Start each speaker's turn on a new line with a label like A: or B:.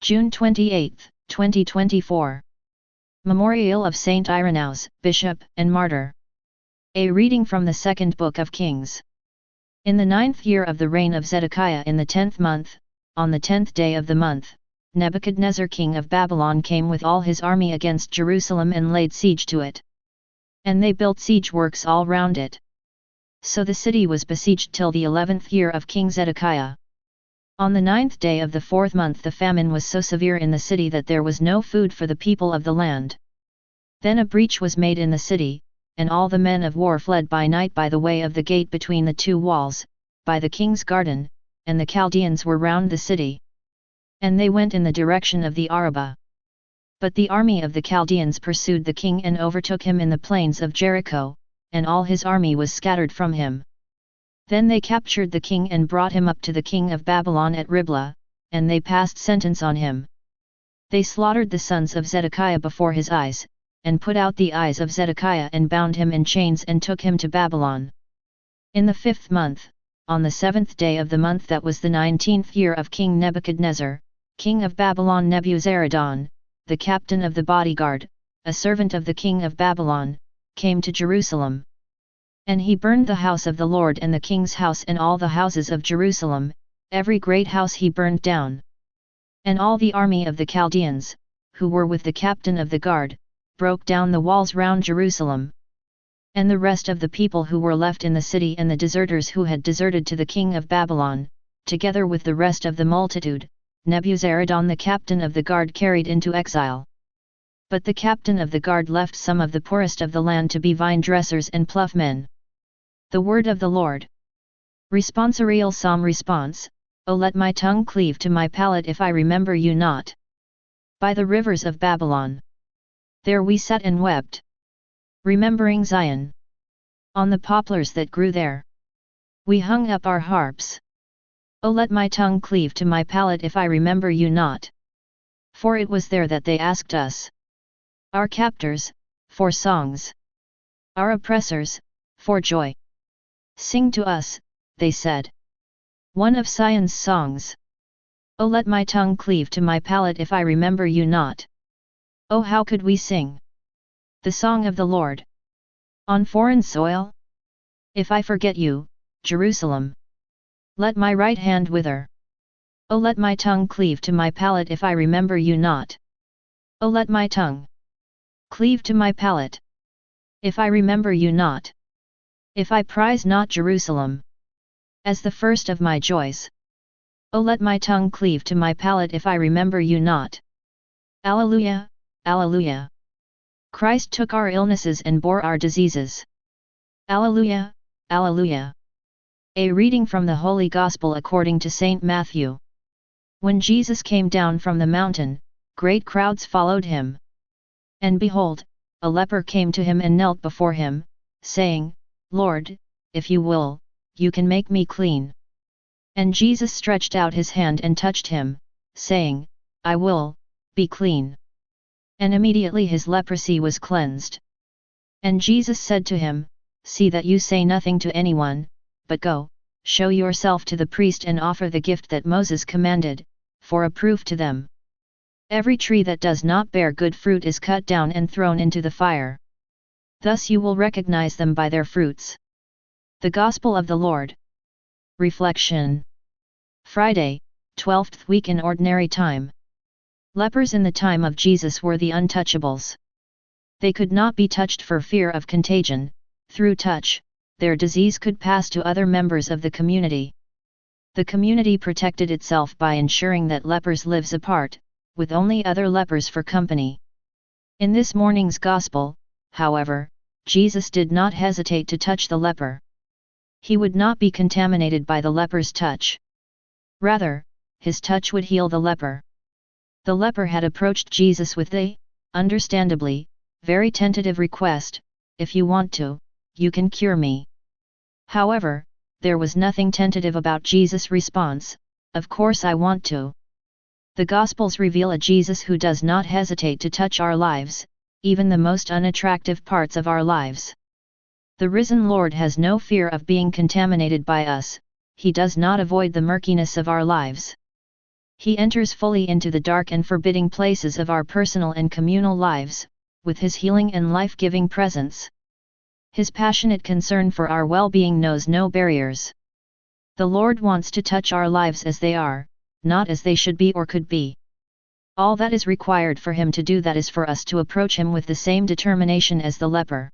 A: June 28, 2024. Memorial of Saint Irenaeus, Bishop and Martyr. A reading from the second book of Kings. In the 9th year of the reign of Zedekiah in the 10th month, on the 10th day of the month, Nebuchadnezzar king of Babylon came with all his army against Jerusalem and laid siege to it. And they built siege works all round it. So the city was besieged till the 11th year of King Zedekiah. On the 9th day of the 4th month the famine was so severe in the city that there was no food for the people of the land. Then a breach was made in the city, and all the men of war fled by night by the way of the gate between the two walls, by the king's garden, and the Chaldeans were round the city. And they went in the direction of the Arabah. But the army of the Chaldeans pursued the king and overtook him in the plains of Jericho, and all his army was scattered from him. Then they captured the king and brought him up to the king of Babylon at Riblah, and they passed sentence on him. They slaughtered the sons of Zedekiah before his eyes, and put out the eyes of Zedekiah and bound him in chains and took him to Babylon. In the 5th month, on the 7th day of the month that was the 19th year of King Nebuchadnezzar, king of Babylon, Nebuzaradan, the captain of the bodyguard, a servant of the king of Babylon, came to Jerusalem. And he burned the house of the Lord and the king's house and all the houses of Jerusalem, every great house he burned down. And all the army of the Chaldeans, who were with the captain of the guard, broke down the walls round Jerusalem. And the rest of the people who were left in the city and the deserters who had deserted to the king of Babylon, together with the rest of the multitude, Nebuzaradan the captain of the guard carried into exile. But the captain of the guard left some of the poorest of the land to be vine dressers and ploughmen. The word of the Lord. Responsorial Psalm Response. O let my tongue cleave to my palate if I remember you not. By the rivers of Babylon. There we sat and wept, remembering Zion. On the poplars that grew there, we hung up our harps. O let my tongue cleave to my palate if I remember you not. For it was there that they asked us, our captors, for songs. Our oppressors, for joy. Sing to us, they said, one of Sion's songs. O let my tongue cleave to my palate if I remember you not. Oh, how could we sing the song of the Lord on foreign soil? If I forget you, Jerusalem, let my right hand wither. O let my tongue cleave to my palate if I remember you not. O let my tongue cleave to my palate if I remember you not. If I prize not Jerusalem as the first of my joys. O let my tongue cleave to my palate if I remember you not. Alleluia, Alleluia. Christ took our illnesses and bore our diseases. Alleluia, Alleluia. A reading from the Holy Gospel according to Saint Matthew. When Jesus came down from the mountain, great crowds followed him. And behold, a leper came to him and knelt before him, saying, Lord, if you will, you can make me clean. And Jesus stretched out his hand and touched him, saying, I will, be clean. And immediately his leprosy was cleansed. And Jesus said to him, see that you say nothing to anyone, but go, show yourself to the priest and offer the gift that Moses commanded, for a proof to them. Every tree that does not bear good fruit is cut down and thrown into the fire. Thus you will recognize them by their fruits. The Gospel of the Lord. Reflection. Friday, 12th week in Ordinary Time. Lepers in the time of Jesus were the untouchables. They could not be touched for fear of contagion. Through touch, their disease could pass to other members of the community. The community protected itself by ensuring that lepers lives apart, with only other lepers for company. In this morning's Gospel, however, Jesus did not hesitate to touch the leper. He would not be contaminated by the leper's touch. Rather, his touch would heal the leper. The leper had approached Jesus with the, understandably, very tentative request, if you want to, you can cure me. However, there was nothing tentative about Jesus' response, of course I want to. The Gospels reveal a Jesus who does not hesitate to touch our lives, even the most unattractive parts of our lives. The risen Lord has no fear of being contaminated by us, he does not avoid the murkiness of our lives. He enters fully into the dark and forbidding places of our personal and communal lives, with His healing and life-giving presence. His passionate concern for our well-being knows no barriers. The Lord wants to touch our lives as they are, not as they should be or could be. All that is required for Him to do that is for us to approach Him with the same determination as the leper.